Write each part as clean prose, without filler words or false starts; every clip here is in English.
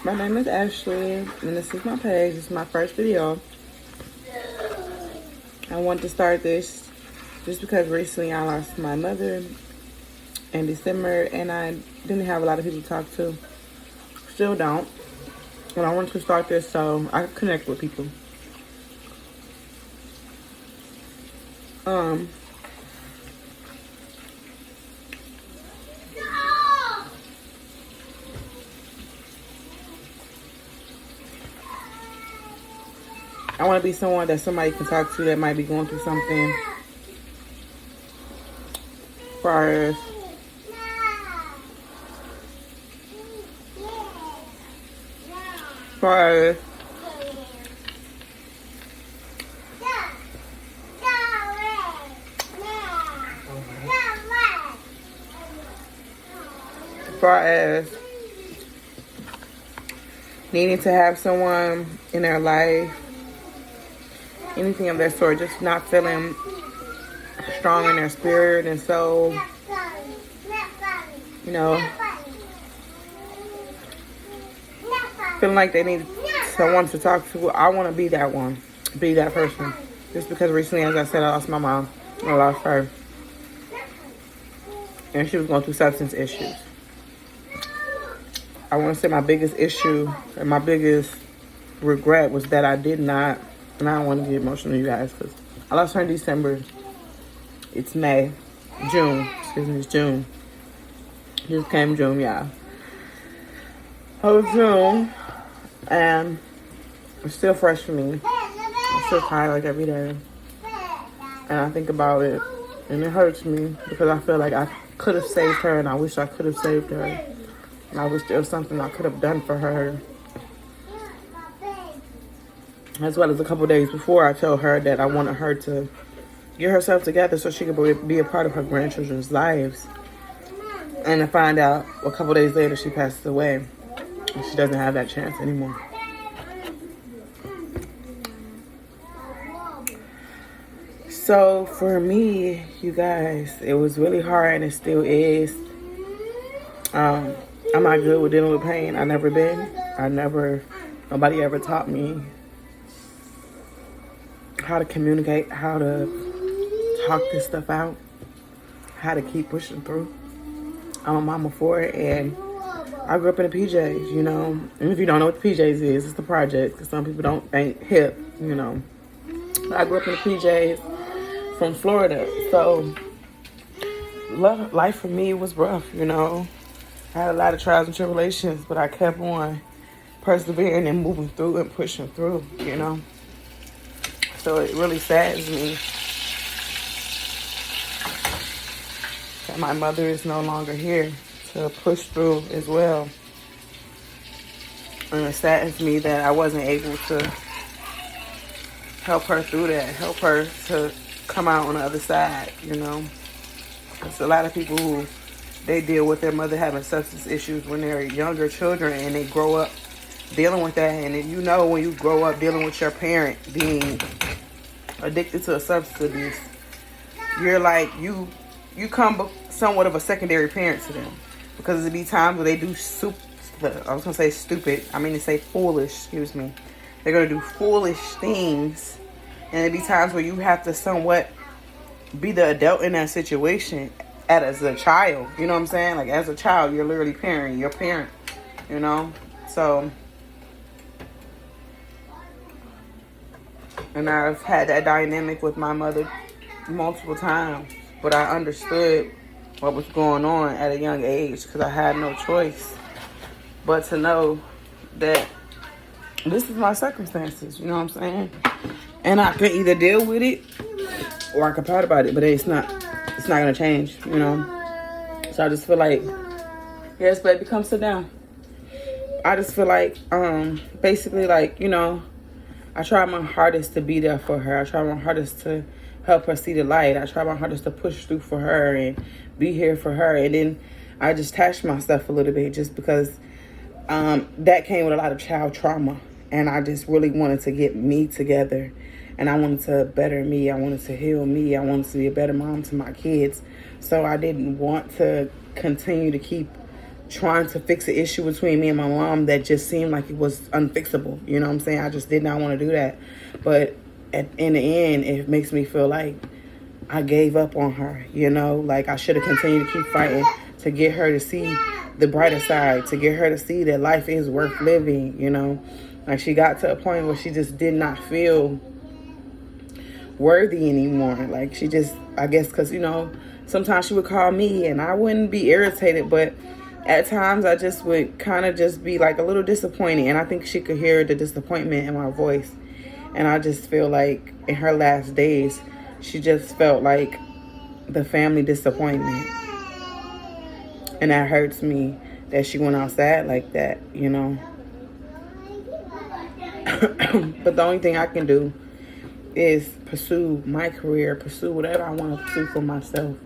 My name is Ashley, and this is my page. This is my first video. I wanted to start this just because recently I lost my mother in December, and I didn't have a lot of people to talk to. Still don't. And I wanted to start this so I could connect with people. I want to be someone that somebody can talk to that might be going through something. Far as needing to have someone in their life, anything of that sort, just not feeling strong in their spirit and soul, you know, feeling like they need someone to talk to. I want to be that one, be that person. Just because recently, as I said, I lost my mom. I lost her. And she was going through substance issues. I want to say my biggest issue and my biggest regret was that I did not, and I don't want to get emotional, you guys, because I lost her in December. It's June, it's June. Just came June, yeah. Oh, June, and it's still fresh for me. I still cry like every day. And I think about it, and it hurts me because I feel like I could have saved her, and I wish I could have saved her. And I wish there was something I could have done for her. As well as a couple days before, I told her that I wanted her to get herself together so she could be a part of her grandchildren's lives. And to find out a couple days later she passed away. And she doesn't have that chance anymore. So for me, you guys, it was really hard, and it still is. I'm not good with dealing with pain. I never been. Nobody ever taught me how to communicate, how to talk this stuff out, how to keep pushing through. I'm a mama for it, and I grew up in the PJs, you know. And if you don't know what the PJs is, it's the project, because some people don't think hip, you know. But I grew up in the PJs from Florida, so life for me was rough, you know. I had a lot of trials and tribulations, but I kept on persevering and moving through and pushing through, you know. So it really saddens me that my mother is no longer here to push through as well. And it saddens me that I wasn't able to help her through that, help her to come out on the other side, you know. There's a lot of people who they deal with their mother having substance issues when they're younger children, and they grow up dealing with that. And then, you know, when you grow up dealing with your parent being addicted to a substance abuse, you're like, you come somewhat of a secondary parent to them, because there be times where they do foolish, excuse me. They're going to do foolish things, and there be times where you have to somewhat be the adult in that situation as a child, you know what I'm saying? Like, as a child, you're literally parenting your parent, you know? So, and I've had that dynamic with my mother multiple times, but I understood what was going on at a young age, because I had no choice but to know that this is my circumstances, you know what I'm saying? And I can either deal with it or I can pout about it, but it's not gonna change, you know. So I just feel like, yes, baby, come sit down. I just feel like, basically, like, you know, I try my hardest to be there for her. I try my hardest to help her see the light. I try my hardest to push through for her and be here for her. And then I just attached myself a little bit, just because that came with a lot of child trauma. And I just really wanted to get me together. And I wanted to better me. I wanted to heal me. I wanted to be a better mom to my kids. So I didn't want to continue to keep trying to fix an issue between me and my mom that just seemed like it was unfixable. You know what I'm saying? I just did not want to do that. But in the end, it makes me feel like I gave up on her, you know? Like, I should have continued to keep fighting to get her to see the brighter side, to get her to see that life is worth living, you know? Like, she got to a point where she just did not feel worthy anymore. Like, she just, I guess, because, you know, sometimes she would call me and I wouldn't be irritated, but at times I just would kind of just be like a little disappointed. And I think she could hear the disappointment in my voice. And I just feel like in her last days, she just felt like the family disappointment. And that hurts me that she went outside like that, you know. But the only thing I can do is pursue my career, pursue whatever I want to pursue for myself.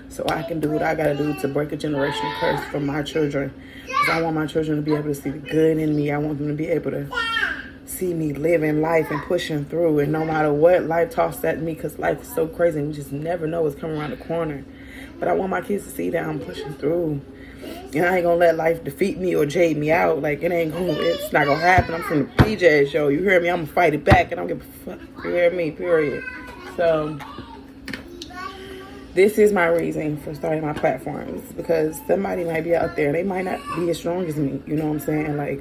So I can do what I got to do to break a generational curse from my children. Because I want my children to be able to see the good in me. I want them to be able to see me living life and pushing through. And no matter what life tosses at me, because life is so crazy and we just never know what's coming around the corner. But I want my kids to see that I'm pushing through. And I ain't going to let life defeat me or jade me out. Like, it's not going to happen. I'm from the PJ show. You hear me? I'm going to fight it back. And I don't give a fuck. You hear me? Period. So this is my reason for starting my platforms, because somebody might be out there, they might not be as strong as me, you know what I'm saying? Like,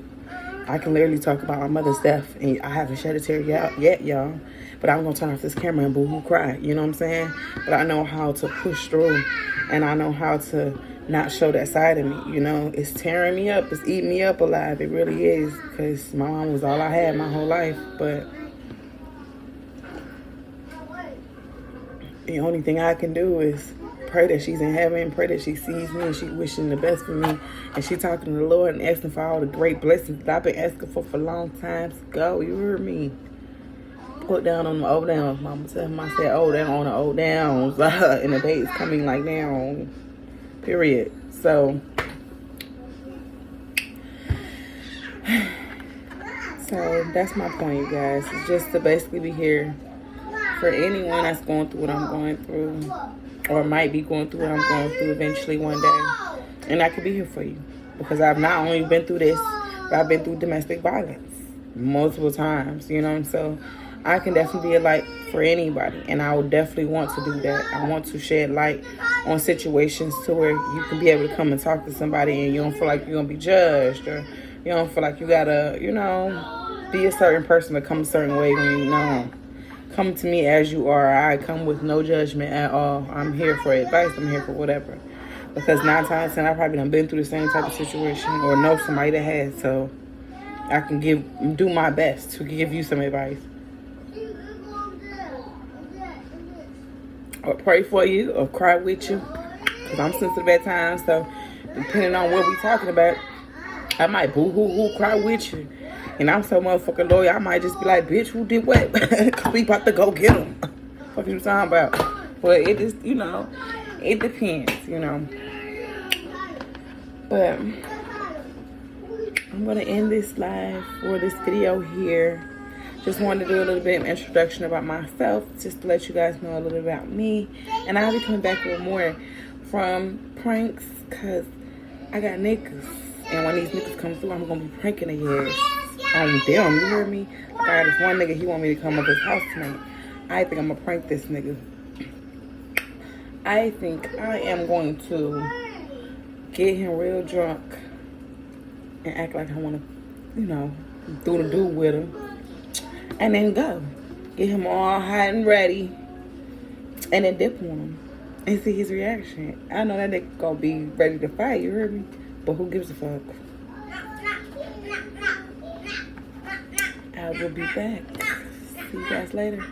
I can literally talk about my mother's death, and I haven't shed a tear yet, y'all, but I'm gonna turn off this camera and boo-hoo cry, you know what I'm saying? But I know how to push through, and I know how to not show that side of me, you know? It's tearing me up, it's eating me up alive, it really is, because my mom was all I had my whole life, but the only thing I can do is pray that she's in heaven, pray that she sees me and she wishing the best for me. And she talking to the Lord and asking for all the great blessings that I've been asking for long times ago. You heard me? Put down on the old downs. Mama tell me I said old down on the old downs. And the day is coming like down. Period. So that's my point, you guys. It's just to basically be here for anyone that's going through what I'm going through, or might be going through what I'm going through eventually one day. And I could be here for you, because I've not only been through this, but I've been through domestic violence multiple times, you know. And so I can definitely be a light for anybody, and I would definitely want to do that. I want to shed light on situations to where you can be able to come and talk to somebody and you don't feel like you're going to be judged, or you don't feel like you got to, you know, be a certain person or come a certain way when you know. Come to me as you are. I come with no judgment at all. I'm here for advice. I'm here for whatever. Because 9 times out of 10, I probably done been through the same type of situation or know somebody that has. So I can do my best to give you some advice. Or pray for you or cry with you. Because I'm sensitive at times. So depending on what we're talking about, I might boo-hoo-hoo cry with you. And I'm so motherfucking loyal, I might just be like, bitch, who did what? Because we about to go get them. What you talking about? But it just, you know, it depends, you know. But I'm going to end this live or this video here. Just wanted to do a little bit of introduction about myself, just to let you guys know a little about me. And I'll be coming back with more from pranks, because I got niggas. And when these niggas come through, I'm going to be pranking their ass on them, you hear me? Like, I got this one nigga, he want me to come up his house tonight. I think I'm gonna prank this nigga. I think I am going to get him real drunk and act like I want to, you know, do the do with him. And then go. Get him all hot and ready. And then dip on him. And see his reaction. I know that nigga gonna be ready to fight, you heard me? But who gives a fuck? I will be back. See you guys later.